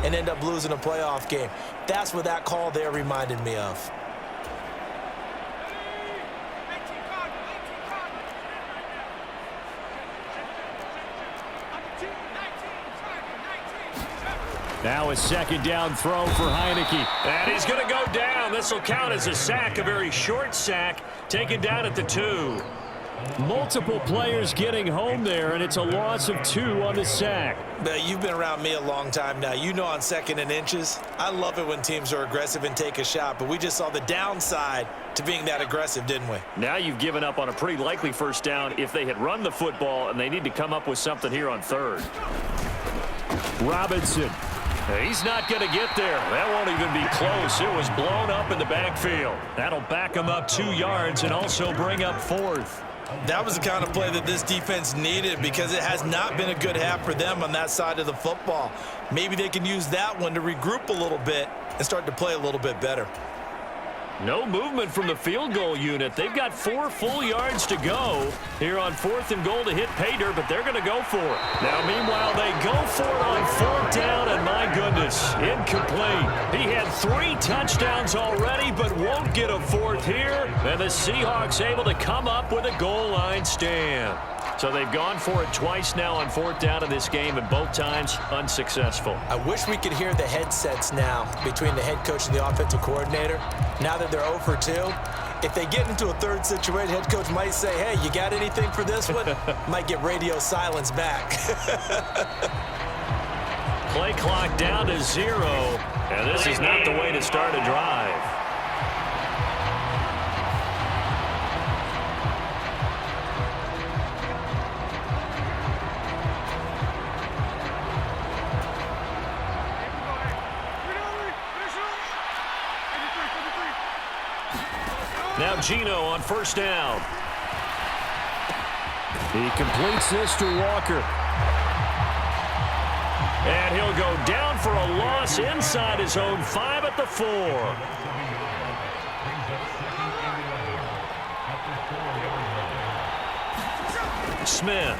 and end up losing a playoff game. That's what that call there reminded me of. Now a second down throw for Heineke. And he's going to go down. This will count as a sack, a very short sack, taken down at the 2. Multiple players getting home there, and it's a loss of 2 on the sack. You've been around me a long time now. You know on 2nd and inches, I love it when teams are aggressive and take a shot, but we just saw the downside to being that aggressive, didn't we? Now you've given up on a pretty likely first down if they had run the football, and they need to come up with something here on 3rd. Robinson. He's not going to get there. That won't even be close. It was blown up in the backfield. That'll back him up 2 yards and also bring up 4th. That was the kind of play that this defense needed because it has not been a good half for them on that side of the football. Maybe they can use that one to regroup a little bit and start to play a little bit better. No movement from the field goal unit. They've got 4 full yards to go here on 4th and goal to hit pay dirt, but they're going to go for it. Now, meanwhile, they go for it on 4th down, and my goodness, incomplete. He had 3 touchdowns already, but won't get a 4th here, and the Seahawks able to come up with a goal line stand. So they've gone for it twice now on 4th down in this game, and both times unsuccessful. I wish we could hear the headsets now between the head coach and the offensive coordinator. Now that they're 0 for 2, if they get into a 3rd situation, head coach might say, hey, you got anything for this one? Might get radio silence back. Play clock down to 0, and this is not the way to start a drive. Now Gino on 1st down. He completes this to Walker. And he'll go down for a loss inside his own 5 at the 4. Smith.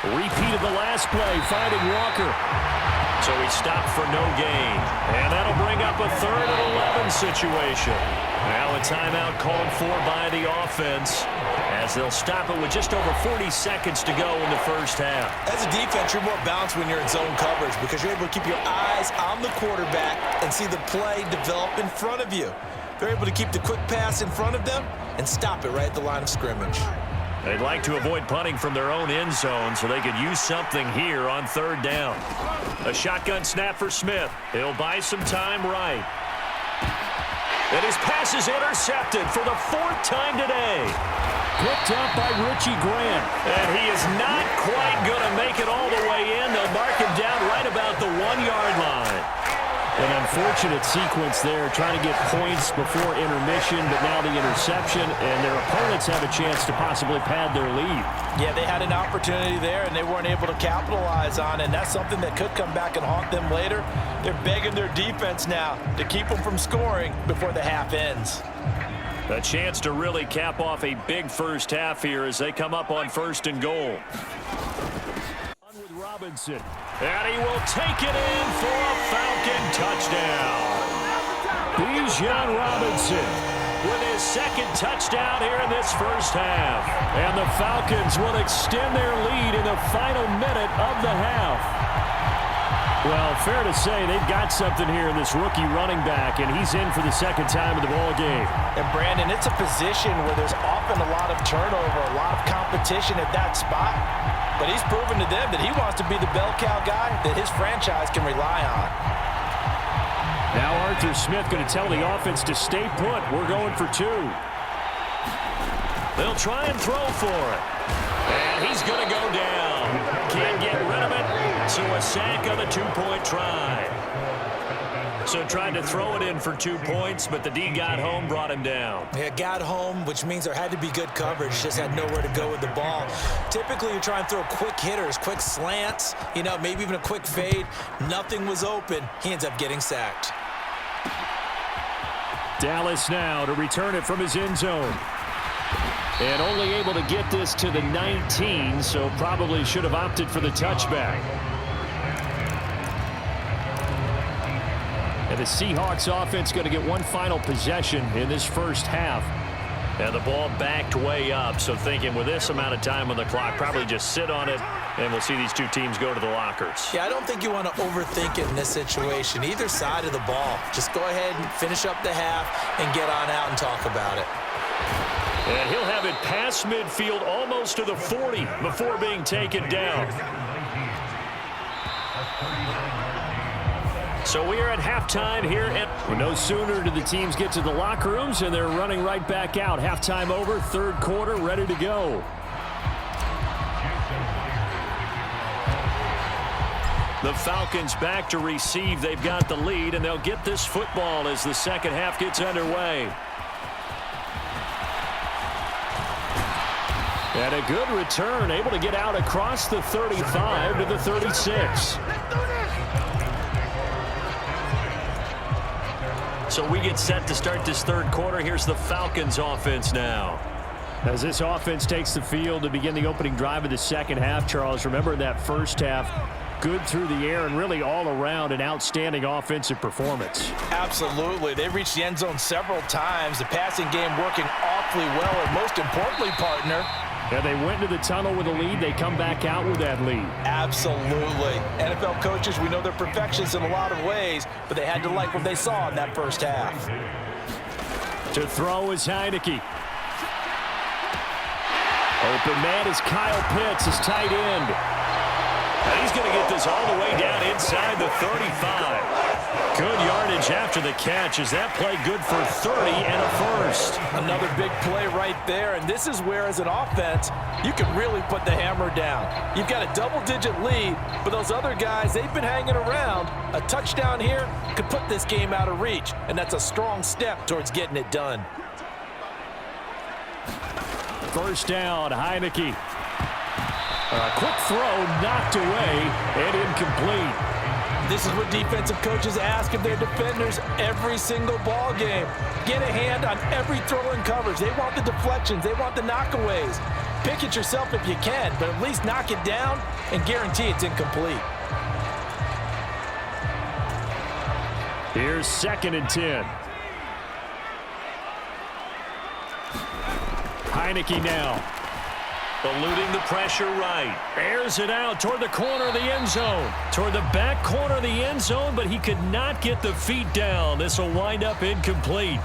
Repeat of the last play, finding Walker. So he stopped for no gain. And that'll bring up a 3rd and 11 situation. Now a timeout called for by the offense as they'll stop it with just over 40 seconds to go in the first half. As a defense, you're more balanced when you're in zone coverage because you're able to keep your eyes on the quarterback and see the play develop in front of you. They're able to keep the quick pass in front of them and stop it right at the line of scrimmage. They'd like to avoid punting from their own end zone so they could use something here on 3rd down. A shotgun snap for Smith. He'll buy some time right. And his pass is intercepted for the 4th time today. Picked up by Richie Grant. And he is not quite going to make it all the way in. They'll mark him down right about the 1-yard line. An unfortunate sequence there, trying to get points before intermission, but now the interception, and their opponents have a chance to possibly pad their lead. Yeah, they had an opportunity there, and they weren't able to capitalize on it, and that's something that could come back and haunt them later. They're begging their defense now to keep them from scoring before the half ends. A chance to really cap off a big first half here as they come up on 1st and goal. With Robinson. And he will take it in for a Falcon touchdown. Bijan Robinson with his 2nd touchdown here in this first half. And the Falcons will extend their lead in the final minute of the half. Well, fair to say they've got something here in this rookie running back, and he's in for the 2nd time in the ball game. And, Brandon, it's a position where there's often a lot of turnover, a lot of competition at that spot. But he's proven to them that he wants to be the bell cow guy that his franchise can rely on. Now Arthur Smith going to tell the offense to stay put. We're going for 2. They'll try and throw for it. And he's going to go down. Can't get rid of it. So a sack on the 2-point try. So tried to throw it in for 2 points, but the D got home, brought him down. Yeah, got home, which means there had to be good coverage. Just had nowhere to go with the ball. Typically, you try and throw quick hitters, quick slants, maybe even a quick fade. Nothing was open. He ends up getting sacked. Dallas now to return it from his end zone. And only able to get this to the 19, so probably should have opted for the touchback. And the Seahawks offense going to get one final possession in this first half. And the ball backed way up, so thinking with this amount of time on the clock, probably just sit on it, and we'll see these two teams go to the lockers. Yeah, I don't think you want to overthink it in this situation. Either side of the ball. Just go ahead and finish up the half and get on out and talk about it. And he'll have it past midfield almost to the 40 before being taken down. So we are at halftime here. Well, no sooner do the teams get to the locker rooms, and they're running right back out. Halftime over, third quarter, ready to go. The Falcons back to receive. They've got the lead, and they'll get this football as the second half gets underway. And a good return, able to get out across the 35 to the 36. So we get set to start this third quarter. Here's the Falcons offense now. As this offense takes the field to begin the opening drive of the second half, Charles, remember that first half, good through the air and really all around an outstanding offensive performance. Absolutely. They reached the end zone several times. The passing game working awfully well, and most importantly, partner, yeah, they went to the tunnel with a lead. They come back out with that lead. Absolutely. NFL coaches, we know they're perfectionists in a lot of ways, but they had to like what they saw in that first half. To throw is Heineke. Open man is Kyle Pitts, his tight end. And he's going to get this all the way down inside the 35. Good yardage after the catch. Is that play good for 30 and a first? Another big play right there, and this is where, as an offense, you can really put the hammer down. You've got a double-digit lead, but those other guys, they've been hanging around. A touchdown here could put this game out of reach, and that's a strong step towards getting it done. First down, Heineke. A quick throw knocked away and incomplete. This is what defensive coaches ask of their defenders every single ball game. Get a hand on every throw in coverage. They want the deflections. They want the knockaways. Pick it yourself if you can, but at least knock it down and guarantee it's incomplete. Here's 2nd and 10. Heineke now. Eluding the pressure right. Airs it out toward the corner of the end zone. Toward the back corner of the end zone, but he could not get the feet down. This will wind up incomplete.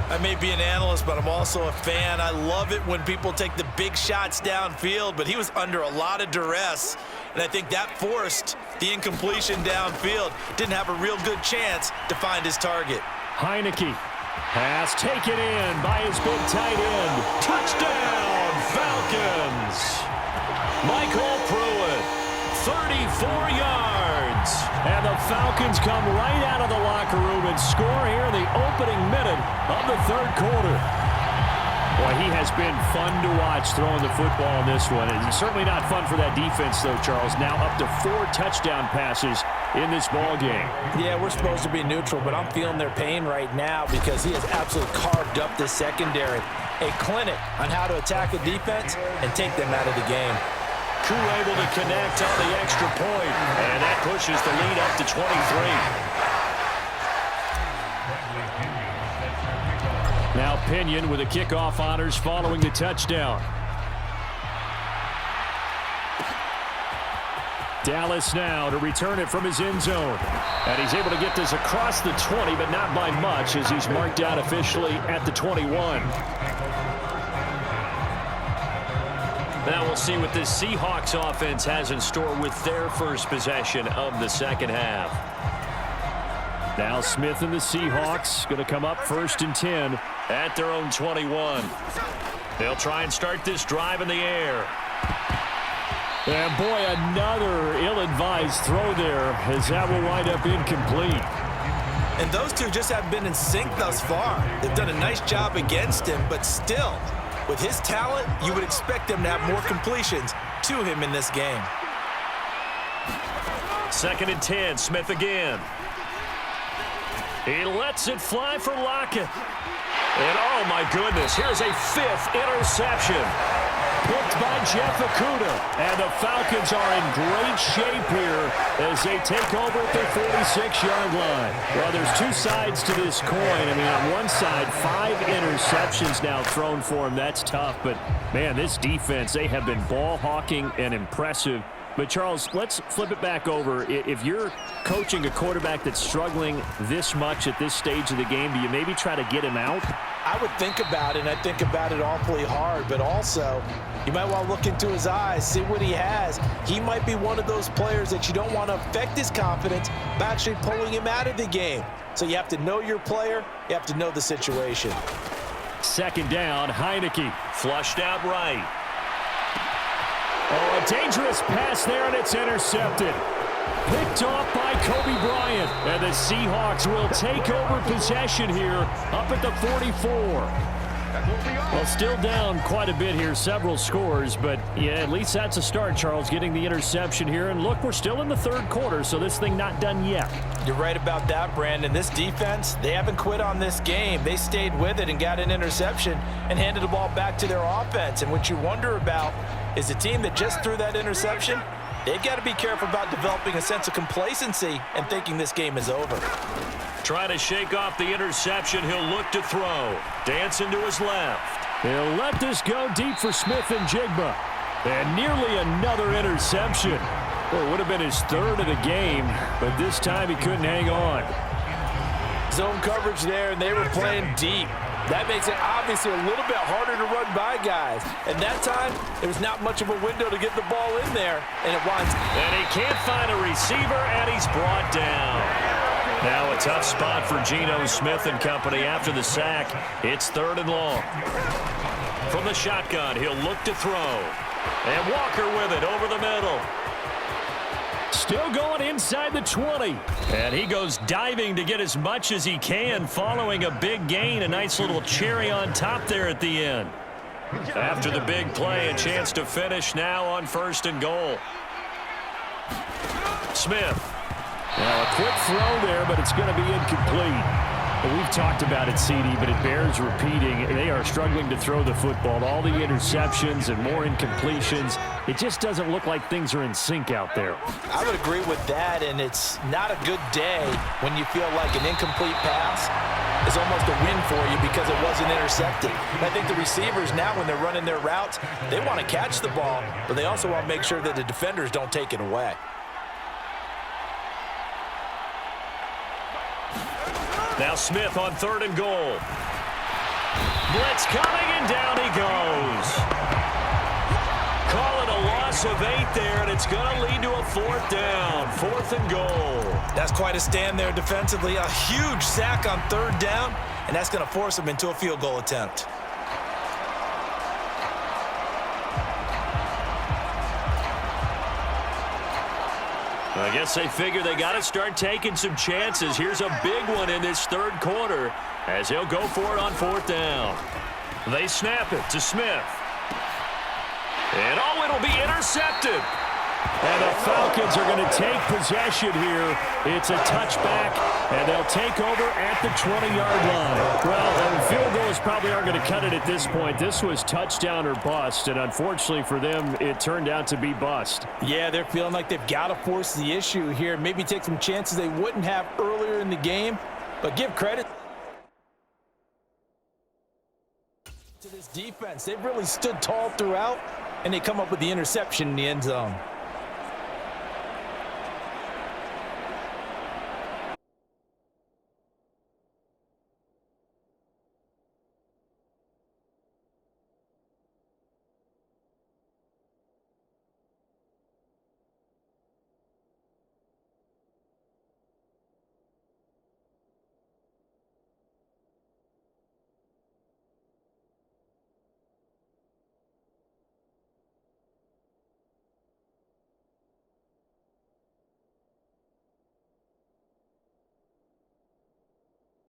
I may be an analyst, but I'm also a fan. I love it when people take the big shots downfield, but he was under a lot of duress, and I think that forced the incompletion downfield. Didn't have a real good chance to find his target. Heineke has taken in by his big tight end. Touchdown, Falcons. Michael Pruitt, 34 yards. And the Falcons come right out of the locker room and score here in the opening minute of the third quarter. Boy, he has been fun to watch throwing the football in this one. It's certainly not fun for that defense, though, Charles. Now up to 4 touchdown passes in this ball game. Yeah, we're supposed to be neutral, but I'm feeling their pain right now because he has absolutely carved up this secondary. A clinic on how to attack a defense and take them out of the game. Crew able to connect on the extra point, and that pushes the lead up to 23. Now Pinion with the kickoff honors following the touchdown. Dallas now to return it from his end zone. And he's able to get this across the 20, but not by much as he's marked out officially at the 21. Now we'll see what this Seahawks offense has in store with their first possession of the second half. Now Smith and the Seahawks going to come up 1st and 10 at their own 21. They'll try and start this drive in the air. And boy, another ill-advised throw there as that will wind up incomplete. And those two just haven't been in sync thus far. They've done a nice job against him, but still, with his talent, you would expect them to have more completions to him in this game. 2nd and 10, Smith again. He lets it fly for Lockett. And oh my goodness, here's a 5th interception. Picked by Jeff Okudah. And the Falcons are in great shape here as they take over at their 46-yard line. Well, there's two sides to this coin. I mean, on one side, 5 interceptions now thrown for him. That's tough. But, man, this defense, they have been ball hawking and impressive. But, Charles, let's flip it back over. If you're coaching a quarterback that's struggling this much at this stage of the game, do you maybe try to get him out? I would think about it, and I think about it awfully hard. But also, you might want to look into his eyes, see what he has. He might be one of those players that you don't want to affect his confidence by actually pulling him out of the game. So you have to know your player. You have to know the situation. 2nd down, Heineke. Flushed out right. Oh, a dangerous pass there, and it's intercepted. Picked off by Kobe Bryant. And the Seahawks will take over possession here up at the 44. Well, still down quite a bit here, several scores, but yeah, at least that's a start, Charles, getting the interception here. And look, we're still in the 3rd quarter, so this thing not done yet. You're right about that, Brandon. This defense, they haven't quit on this game. They stayed with it and got an interception and handed the ball back to their offense. And what you wonder about is the team that just threw that interception, they've got to be careful about developing a sense of complacency and thinking this game is over. Trying to shake off the interception. He'll look to throw. Dancing to his left. He'll let this go deep for Smith and Jigba. And nearly another interception. Well, it would have been his 3rd of the game, but this time he couldn't hang on. Zone coverage there, and they were playing deep. That makes it obviously a little bit harder to run by guys. And that time, there was not much of a window to get the ball in there, and it winds. And he can't find a receiver, and he's brought down. Now a tough spot for Geno Smith and company after the sack. It's 3rd and long. From the shotgun, he'll look to throw. And Walker with it over the middle. Still going inside the 20. And he goes diving to get as much as he can following a big gain. A nice little cherry on top there at the end. After the big play, a chance to finish now on 1st and goal. Smith. Now a quick throw there, but it's going to be incomplete. We've talked about it, CD, but it bears repeating. They are struggling to throw the football. All the interceptions and more incompletions. It just doesn't look like things are in sync out there. I would agree with that, and it's not a good day when you feel like an incomplete pass is almost a win for you because it wasn't intercepted. And I think the receivers now, when they're running their routes, they want to catch the ball, but they also want to make sure that the defenders don't take it away. Now Smith on 3rd and goal. Blitz coming, and down he goes. Call it a loss of 8 there, and it's going to lead to a 4th down. 4th and goal. That's quite a stand there defensively. A huge sack on 3rd down, and that's going to force them into a field goal attempt. I guess they figure they got to start taking some chances. Here's a big one in this 3rd quarter as he'll go for it on 4th down. They snap it to Smith. And oh, it'll be intercepted. And the Falcons are going to take possession here. It's a touchback, and they'll take over at the 20-yard line. Well, field goals probably aren't going to cut it at this point. This was touchdown or bust, and unfortunately for them, it turned out to be bust. Yeah, they're feeling like they've got to force the issue here. Maybe take some chances they wouldn't have earlier in the game, but give credit to this defense. They've really stood tall throughout, and they come up with the interception in the end zone.